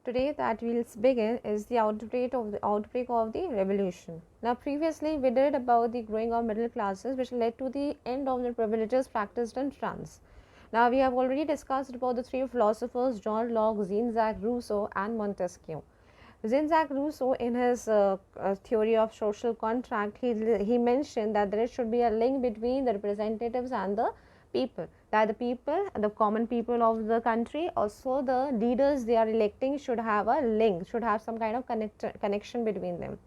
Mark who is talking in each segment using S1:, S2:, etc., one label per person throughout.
S1: Today that we'll begin is the outbreak of the revolution. Now previously we did about the growing of middle classes which led to the end of the privileges practiced in France. Now we have already discussed about the three philosophers John Locke, Jean-Jacques Rousseau and Montesquieu. Jean-Jacques Rousseau in his theory of social contract, he mentioned that there should be a link between the representatives and the people, that the people, the common people of the country, also the leaders they are electing should have a link, should have some kind of connection between them.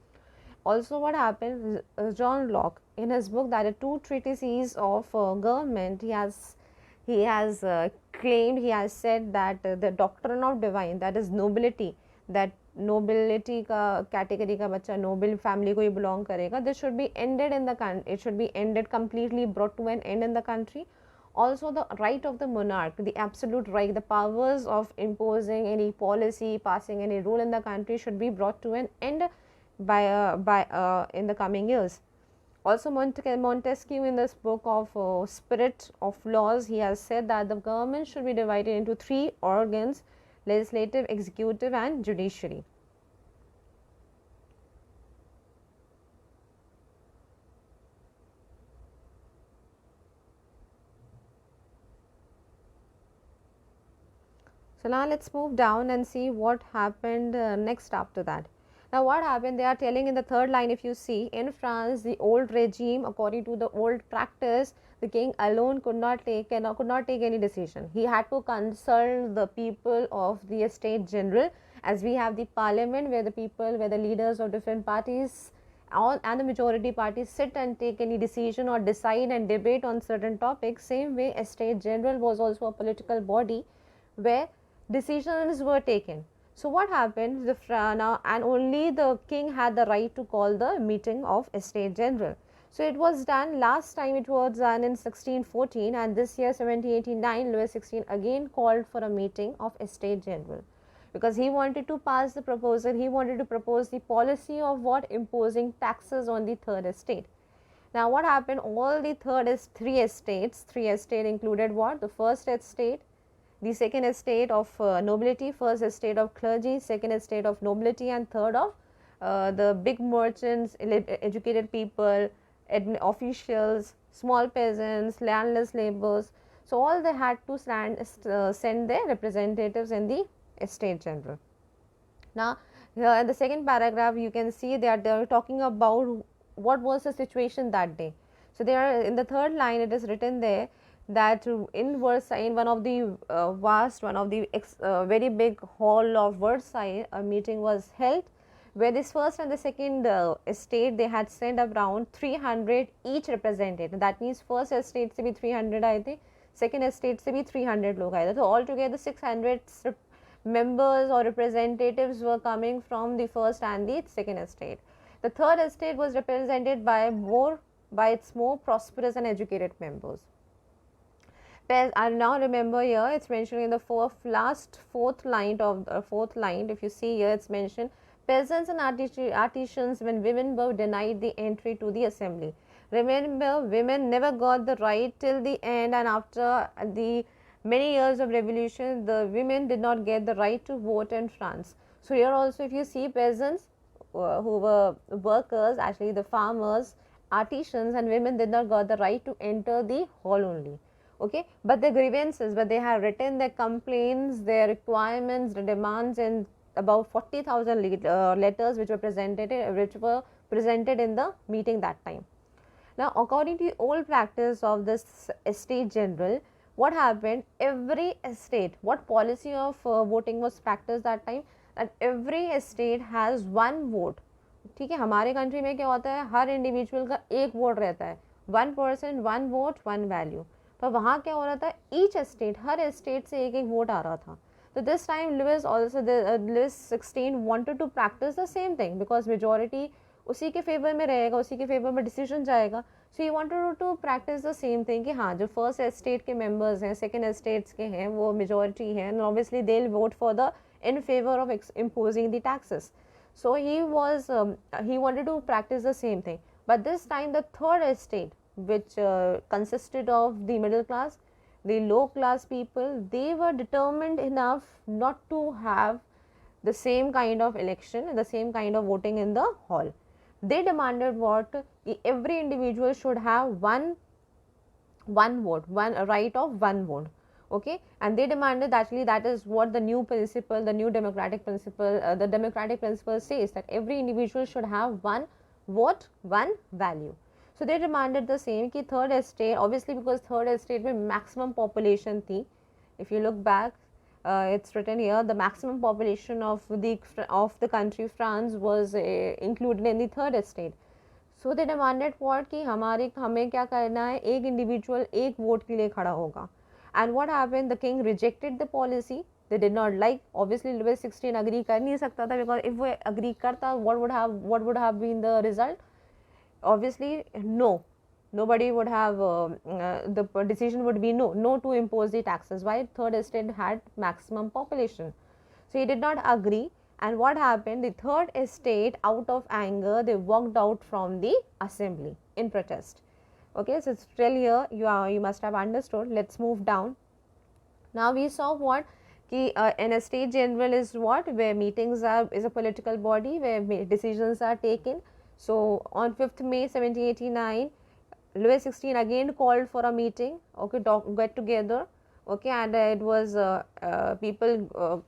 S1: Also what happened, John Locke in his book that the two treatises of government, he has claimed, he has said that the doctrine of divine, that is nobility, that nobility का category का बच्चा noble family को ही belong करेगा, this should be ended in the country, it should be ended completely, brought to an end in the country. Also the right of the monarch, the absolute right, the powers of imposing any policy, passing any rule in the country should be brought to an end by in the coming years. Also Montesquieu in this book of Spirit of Laws, he has said that the government should be divided into three organs: legislative, executive and judiciary. So now let's move down and see what happened next after that. Now what happened, they are telling in the third line, if you see, in France the old regime, according to the old practice, the king alone could not take any decision. He had to consult the people of the Estates General, as we have the parliament where the people, where the leaders of different parties all and the majority parties sit and take any decision or decide and debate on certain topics. Same way Estate General was also a political body where decisions were taken. So what happened, now and only the king had the right to call the meeting of Estate General. So it was done, last time it was done in 1614, and this year 1789 Louis XVI again called for a meeting of Estate General, because he wanted to pass the proposal, he wanted to propose the policy of what, imposing taxes on the third estate. Now what happened, all the three estates included what, the first estate, the second estate of nobility, first estate of clergy, second estate of nobility, and third of the big merchants, educated people, officials, small peasants, landless laborers. So all they had to send their representatives in the Estate General. Now here in the second paragraph you can see that they are talking about what was the situation that day. So there in the third line it is written there that in Versailles, in one of the very big hall of Versailles, a meeting was held where this first and the second estate, they had sent around 300 each representative. That means first estate se bhi 300 आए थे, second estate se bhi 300 लोग आए थे. So altogether 600 members or representatives were coming from the first and the second estate. The third estate was represented by its more prosperous and educated members. I now remember here it's mentioned in the fourth line of fourth line. If you see here, it's mentioned peasants and artisans when women were denied the entry to the assembly. Remember, women never got the right till the end, and after the many years of revolution, the women did not get the right to vote in France. So here also, if you see peasants who were workers, actually the farmers, artisans, and women did not got the right to enter the hall only. Okay, but the grievances, but they have written their complaints, their requirements, the demands in about 40,000 letters which were presented in the meeting that time. Now according to the old practice of this Estate General, what happened, every estate, what policy of voting was practiced that time, that every estate has one vote. ठीक है, हमारे country में क्या होता है, हर individual का एक vote रहता है, 1% 1 वोट 1 वैल्यू. पर वहाँ क्या हो रहा था, ईच एस्टेट, हर एस्टेट से एक एक वोट आ रहा था. तो this time Louis XVI wanted to practice the same thing, because majority उसी के फेवर में रहेगा, उसी के फेवर में डिसीजन जाएगा. So he wanted to practice the same thing कि हाँ, जो फर्स्ट एस्टेट के मेंबर्स हैं, सेकंड एस्टेट्स के हैं, वो मेजॉरिटी हैं, and obviously they will vote for the in favour of imposing the taxes. So he wanted to practice the same thing, but this time the third estate, which consisted of the middle class, the low class people, they were determined enough not to have the same kind of election and the same kind of voting in the hall. They demanded what? Every individual should have one vote, one right of one vote. Okay, and they demanded, actually that is what the new principle, the new democratic principle, the democratic principle says, that every individual should have one vote, one value. So they demanded the same कि third estate, obviously because third estate में maximum population थी. If you look back, it's written here, the maximum population of the country France was included in the third estate. So they demanded what कि हमें क्या करना है, एक individual एक vote के लिए खड़ा होगा. And what happened, the king rejected the policy. They did not like, obviously Louis 16 agree कर नहीं सकता था, बिकॉज इफ वो अग्री करता, what would have been the result? Obviously nobody would have the decision would be no to impose the taxes. Why? Third estate had maximum population, so he did not agree. And what happened? The third estate, out of anger, they walked out from the assembly in protest. Okay, so it's still here, you must have understood. Let's move down. Now we saw what ki an estate general is what, where meetings are, is a political body where decisions are taken. So on 5th May 1789, Louis 16 again called for a meeting, okay, get together, okay, and it was people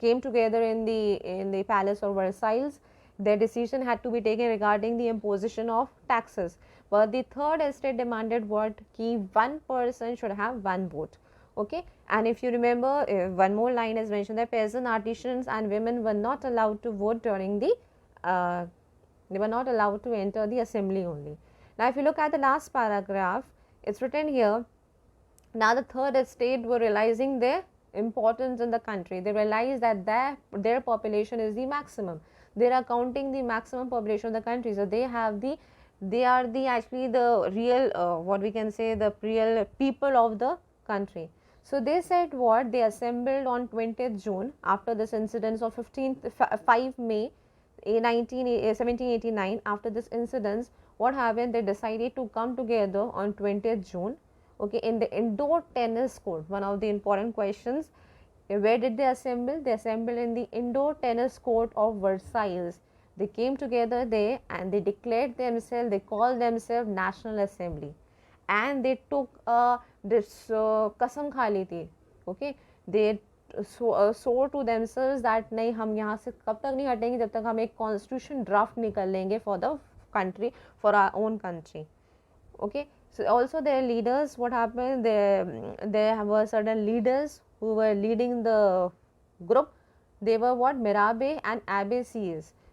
S1: came together in the palace of Versailles. Their decision had to be taken regarding the imposition of taxes, but the third estate demanded what, ki one person should have one vote. Okay, and if you remember, one more line is mentioned that peasant, artisans and women were not allowed to vote during the they were not allowed to enter the assembly only. Now if you look at the last paragraph, it's written here, now the third estate were realizing their importance in the country. They realized that their population is the maximum. They are counting the maximum population of the country, so they are actually the real what we can say, the real people of the country. So they said what, they assembled on 20th June after this incident of 5 May 1789. After this incident, what happened, they decided to come together on 20th June, okay, in the indoor tennis court. One of the important questions, where did they assemble? They assembled in the indoor tennis court of Versailles. They came together there and they declared themselves, they called themselves National Assembly, and they took this कसम खा ली थी. Okay, they swore to themselves that नहीं, हम यहाँ से कब तक नहीं हटेंगे जब तक हम एक constitution draft नहीं कर लेंगे for the country, for our own country. Okay, so also their leaders, what happened, there were certain leaders who were leading the group. They were what, Mirabeau and Abbé.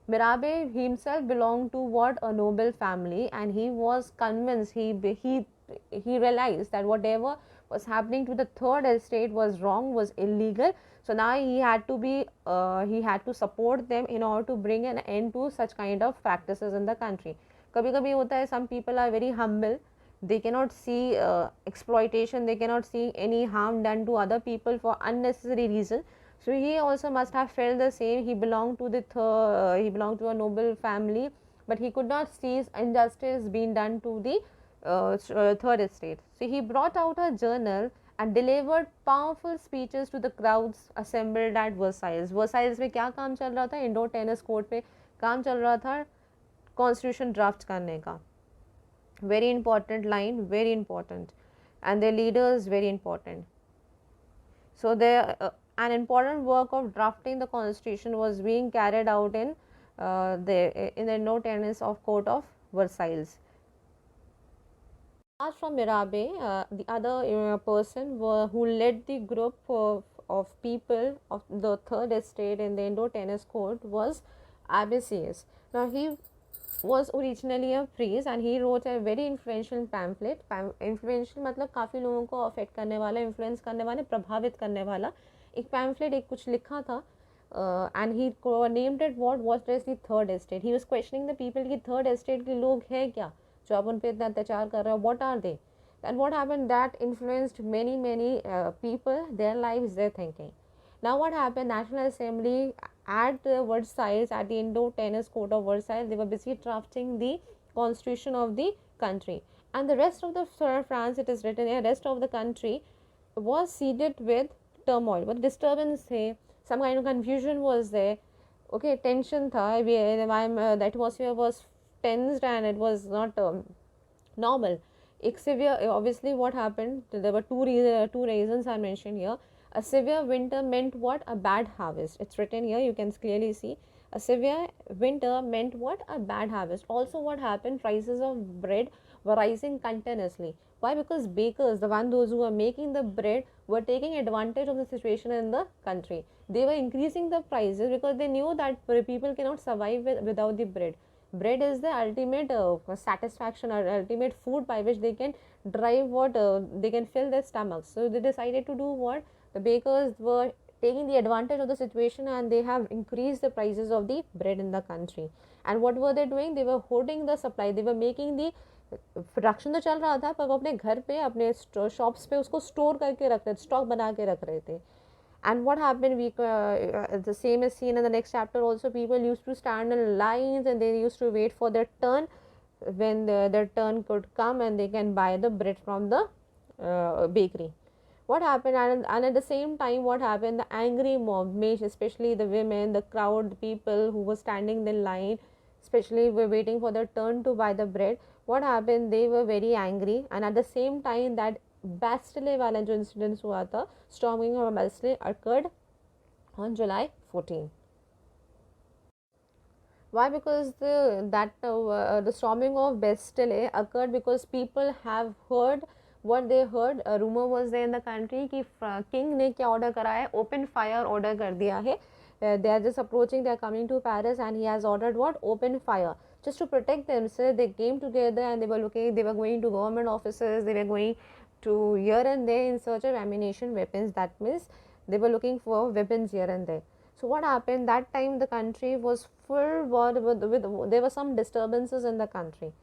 S1: Mirabeau himself belonged to what, a noble family, and he was convinced, he realized that whatever was happening to the third estate was wrong, was illegal. So now he had to support them in order to bring an end to such kind of practices in the country. कभी कभी होता है, some people are very humble, they cannot see exploitation, they cannot see any harm done to other people for unnecessary reason. So he also must have felt the same. He belonged to he belonged to a noble family, but he could not see injustice being done to the third estate. So he brought out a journal and delivered powerful speeches to the crowds assembled at Versailles. Versailles में क्या काम चल रहा था? Indoor tennis court पे काम चल रहा था कॉन्स्टिट्यूशन ड्राफ्ट करने का. Very important line, very important, and their leaders very important. So an important work of drafting the constitution was being carried out in the indoor tennis of court of Versailles. Apart from Mirabeau, the other person who led the group of people of the third estate in the indoor tennis court was Abbé. Now he was originally a priest and he wrote a very influential pamphlet. Influential मतलब काफ़ी लोगों को affect करने वाला, influence करने वाला, प्रभावित करने वाला एक pamphlet, एक कुछ लिखा था, and he named it what is the third estate. He was questioning the people कि third estate के लोग हैं क्या जो अब उन पे इतना अत्याचार कर रहे हैं, what are they? And what happened, that influenced many people, their lives, their thinking. Now what happened, National Assembly at Versailles, at the indoor tennis court of Versailles, they were busy drafting the constitution of the country, and the rest of the France, it is written here, rest of the country was seeded with turmoil, with disturbance थे, some kind of confusion was there. Okay, tension tha, the atmosphere was tensed and it was not normal. एक severe, obviously what happened, there were two reasons are mentioned here. A severe winter meant what? A bad harvest. It's written here, you can clearly see. A severe winter meant what? A bad harvest. Also what happened, prices of bread were rising continuously. Why? Because bakers, those who were making the bread, were taking advantage of the situation in the country. They were increasing the prices because they knew that people cannot survive without the bread. Bread is the ultimate satisfaction or ultimate food by which they can drive what they can fill their stomachs. So they decided to do what? The bakers were taking the advantage of the situation and they have increased the prices of the bread in the country. And what were they doing? They were hoarding the supply. They were making the production तो चल रहा था पर वो अपने घर पे अपने शॉप्स पे उसको स्टोर करके रख रहे थे, स्टॉक बना के रख रहे थे. And what happened, the same is seen in the next chapter also. People used to stand in lines and they used to wait for their turn, when their turn could come and they can buy the bread from the bakery. What happened, and at the same time what happened, the angry mob, especially the women, the crowd, the people who were standing in line, especially were waiting for their turn to buy the bread. What happened, they were very angry, and at the same time that Bastille वाला जो incidence हुआ था, storming of Bastille occurred on July 14. Why? Because the storming of Bastille occurred because people have heard what they heard. A rumor was there in the country कि king ने क्या order करा है, open fire order कर दिया है. They are just approaching, they are coming to Paris and he has ordered what? Open fire. Just to protect themselves, they came together and they were going to government offices, they were going to here and there in search of ammunition, weapons. That means they were looking for weapons here and there. So what happened, that time the country was full with there were some disturbances in the country.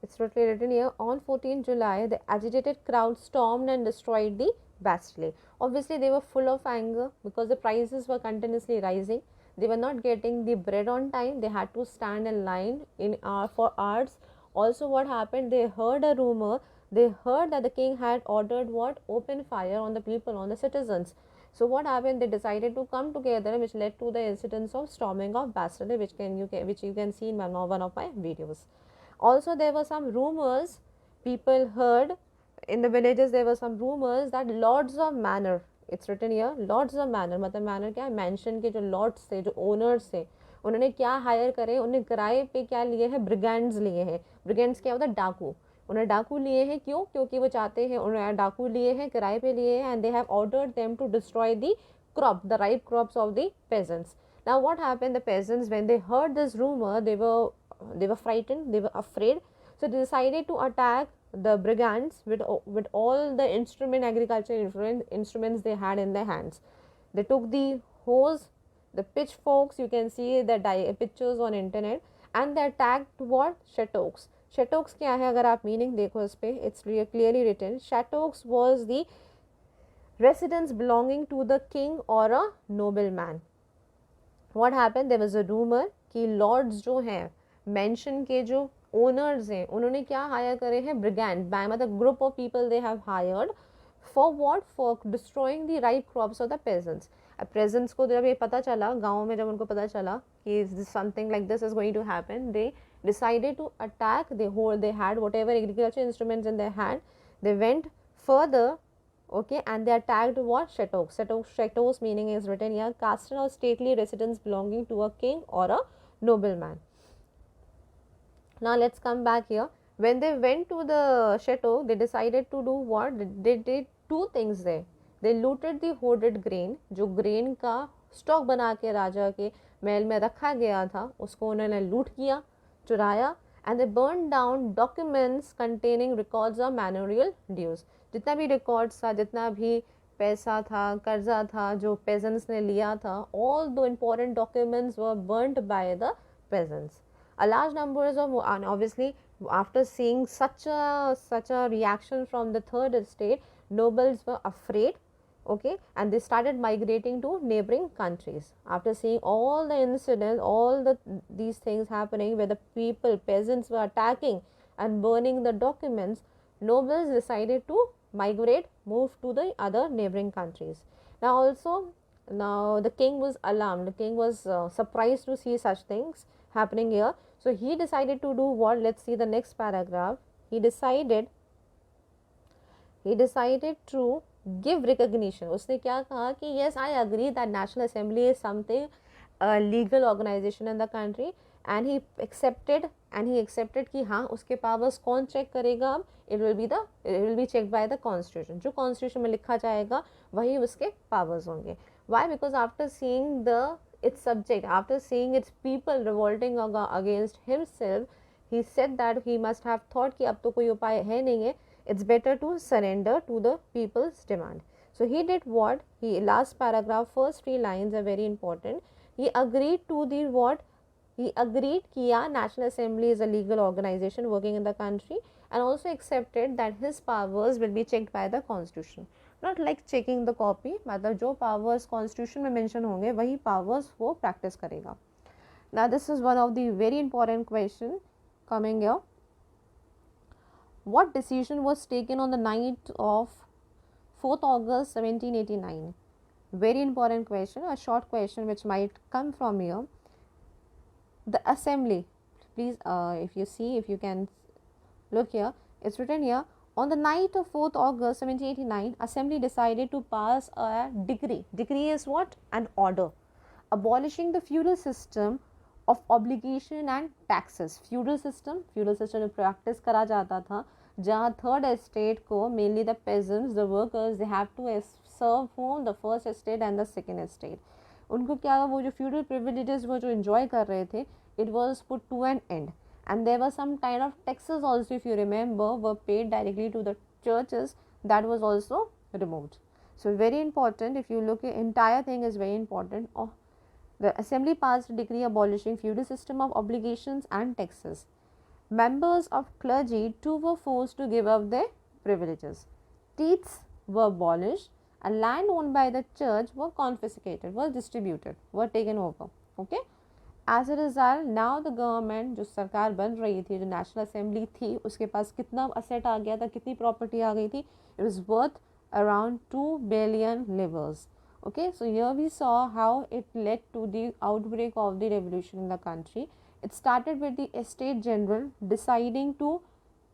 S1: It's written here, on 14 July, the agitated crowd stormed and destroyed the Bastille. Obviously, they were full of anger because the prices were continuously rising. They were not getting the bread on time. They had to stand in line for hours. Also, what happened, they heard a rumor. They heard that the king had ordered what? Open fire on the people, on the citizens. So what happened, they decided to come together, which led to the incidents of storming of Bastille, which you can see in one of my videos. Also, there were some rumors people heard in the villages. There were some rumors that lords of manor, it's written here, lords of manor, मतलब manor क्या है, mansion के जो lords थे, जो owners थे, उन्होंने क्या hire करे, उन्हें किराए पे क्या लिए हैं, brigands लिए हैं. brigands क्या होता है? डाकू. उन्हें डाकू लिए हैं, क्यों? क्योंकि वो चाहते हैं, उन्होंने डाकू लिए हैं, किराए पे लिए हैं, and they have ordered them to destroy the ripe crops of the peasants. Now what happened, the peasants, when they heard this rumor, they were frightened, they were afraid. So they decided to attack the brigands with all the agricultural instruments they had in their hands. They took the hose, the pitchforks, you can see the pictures on internet, and they attacked what? Chateaux. Chateaux क्या है, अगर आप meaning देखो इस पे, it's clearly written. Chateaux was the residence belonging to the king or a nobleman. What happened, there was a rumor कि lords जो हैं, mansion के जो owners हैं, उन्होंने क्या hire करे हैं? brigand, मतलब group of people they have hired for what? For destroying the ripe crops of the peasants. अब peasants को जब ये पता चला, गाँव में जब उनको पता चला कि something like this is going to happen, they decided to attack. They had whatever agriculture instruments in their hand. They went further, okay, and they attacked what? Chateaux. Chateaux meaning is written here, castle or stately residence belonging to a king or a nobleman. Now let's come back here. When they went to the chateau, they decided to do what? They did two things there. They looted the hoarded grain, जो grain का stock बना के राजा के महल में रखा गया था, उसको उन्होंने लूट किया, चुराया, and they burned down documents containing records of manorial dues. जितना भी records था, जितना भी पैसा था, कर्जा था, जो peasants ने लिया था, all the important documents were burnt by the peasants. A large numbers of, and obviously after seeing such a reaction from the third estate, nobles were afraid, okay, and they started migrating to neighboring countries. After seeing all the incidents, these things happening where the peasants were attacking and burning the documents, nobles decided to migrate, move to the other neighboring countries. Now the king was alarmed. The king was surprised to see such things happening here. So he decided to do what? Let's see the next paragraph. He decided to give recognition. उसने क्या कहा कि yes, I agree that National Assembly is something a legal organization in the country, and he accepted कि हाँ उसके powers कौन check करेगा अब? It will be checked by the constitution. जो constitution में लिखा जाएगा वही उसके powers होंगे. Why? Because after seeing its subject, after seeing its people revolting against himself, he said that he must have thought कि अब तो कोई उपाय है नहीं है. It's better to surrender to the people's demand. So he did what? Last paragraph, first 3 lines are very important. He agreed to the what? He agreed कि yeah, National Assembly is a legal organization working in the country, and also accepted that his powers will be checked by the constitution. Not like checking the copy, मतलब जो powers constitution में mention होंगे वही powers वो practice करेगा. Now this is one of the very important question coming here. What decision was taken on the night of 4th August 1789? Very important question, a short question which might come from here. The assembly, please if you can look here, it's written here, on the night of 4th August 1789, assembly decided to pass a decree. Decree is what? An order abolishing the feudal system of obligation and taxes. feudal system में practice करा जाता था जहाँ third estate को, mainly the peasants, the workers, they have to serve whom? The first estate and the second estate. उनको क्या, वो जो feudal privileges वो जो enjoy कर रहे थे, it was put to an end. And there were some kind of taxes also, if you remember, were paid directly to the churches, that was also removed. So very important, if you look at entire thing is very important. The assembly passed a decree abolishing feudal system of obligations and taxes. Members of clergy too were forced to give up their privileges. Teeths were abolished, and land owned by the church were confiscated, were distributed, were taken over. Okay. As a result, now the government, जो सरकार बन रही थी, जो national assembly थी, उसके पास कितना asset आ गया था, कितनी प्रॉपर्टी आ गई थी? It was worth around 2 billion livres. Okay, so here we saw how it led to the outbreak of the revolution in the country. It started with the Estate General deciding to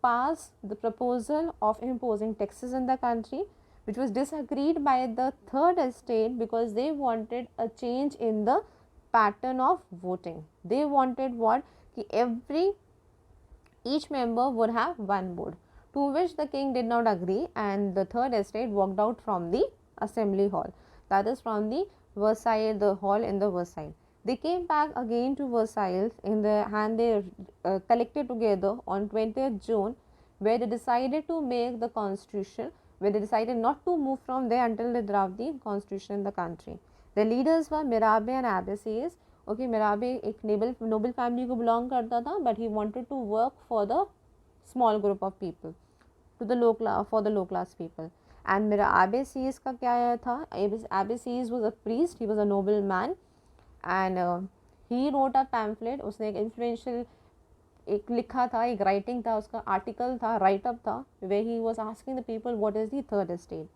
S1: pass the proposal of imposing taxes in the country, which was disagreed by the third estate because they wanted a change in the pattern of voting. They wanted what? Each member would have one vote, to which the king did not agree, and the third estate walked out from the assembly hall, that is from the Versailles, the hall in the Versailles. They came back again to Versailles and they collected together on 20th June, where they decided to make the constitution, where they decided not to move from there until they draft the constitution in the country. The leaders were Mirabeau and Abbassies. Okay, Mirabeau एक noble family को belong करता था, but he wanted to work for the small group of people, for the low class people. And Abbassies का क्या था? Abbassies was a priest, he was a noble man, and he wrote a pamphlet. उसने एक influential एक लिखा था, एक writing था, उसका article था, write up था, where he was asking the people what is the third estate.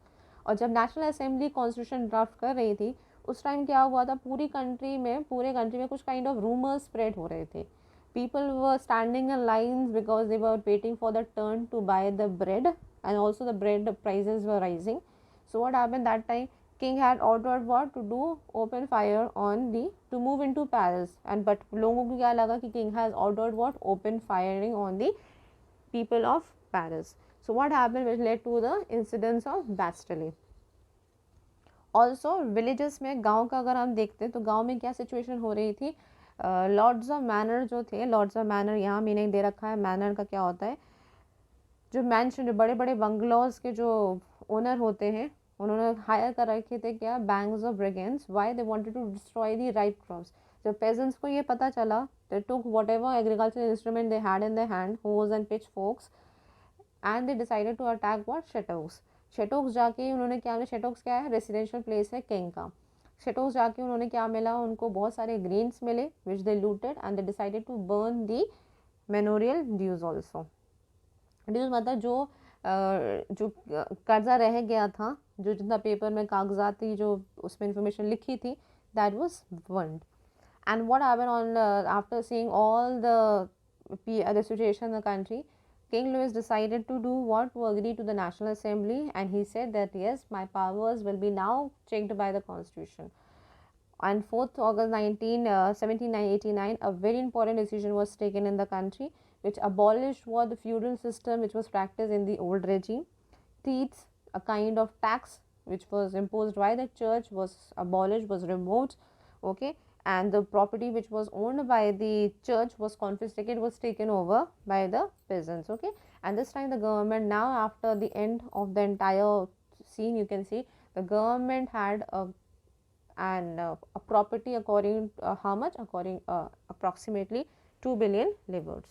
S1: और जब नेशनल असेंबली कॉन्स्टिट्यूशन ड्राफ्ट कर रही थी, उस टाइम क्या हुआ था, पूरे कंट्री में कुछ काइंड ऑफ रूमर्स स्प्रेड हो रहे थे. People were standing in lines because they were waiting for the turn to buy the bread, and also the bread prices were rising. So what happened that time, king had ordered what to do, open fire on to move into Paris, and but लोगों को क्या लगा कि king has ordered what, open firing on the people of Paris. So what happened, which led to the incidents of Bastille. Also villages में, गांव का अगर हम देखते हैं तो गांव में क्या सिचुएशन हो रही थी, लॉर्ड्स ऑफ मैनर जो थे, लॉर्ड्स ऑफ मैनर यहाँ मीनिंग दे रखा है, मैनर का क्या होता है, जो मैंशन, जो बड़े बड़े बंगलोज के जो ओनर होते हैं, उन्होंने हायर कर रखे थे क्या, bands of brigands. Why? They wanted to destroy the right crops. जब पेजेंट्स को ये पता चला, they took whatever agricultural instrument they had in their hand, hoes and pitchforks, and they decided to attack what, chateaux. Chateaux जाके उन्होंने क्या, शेटोक्स क्या है, रेसिडेंशियल प्लेस है किंग का. शेटोक्स जाके उन्होंने क्या मिला, उनको बहुत सारे ग्रेन्स मिले, which they looted, and they decided to burn the memorial dues also. Dues मतलब जो जो कर्जा रह गया था, जो जितना पेपर में कागजात थी, जो उसमें इंफॉर्मेशन लिखी थी, that was burned. And what happened on after seeing all the situation in the country, King Louis decided to do what? To agree to the National Assembly, and he said that yes, my powers will be now checked by the Constitution. On 4th August 1789, a very important decision was taken in the country, which abolished what the feudal system which was practiced in the old regime. Teeth, a kind of tax which was imposed by the church, was abolished, was removed. Okay, and the property which was owned by the church was confiscated, was taken over by the peasants. Okay, and this time the government, now after the end of the entire scene, you can see the government had a property according how much, according approximately 2 billion livres.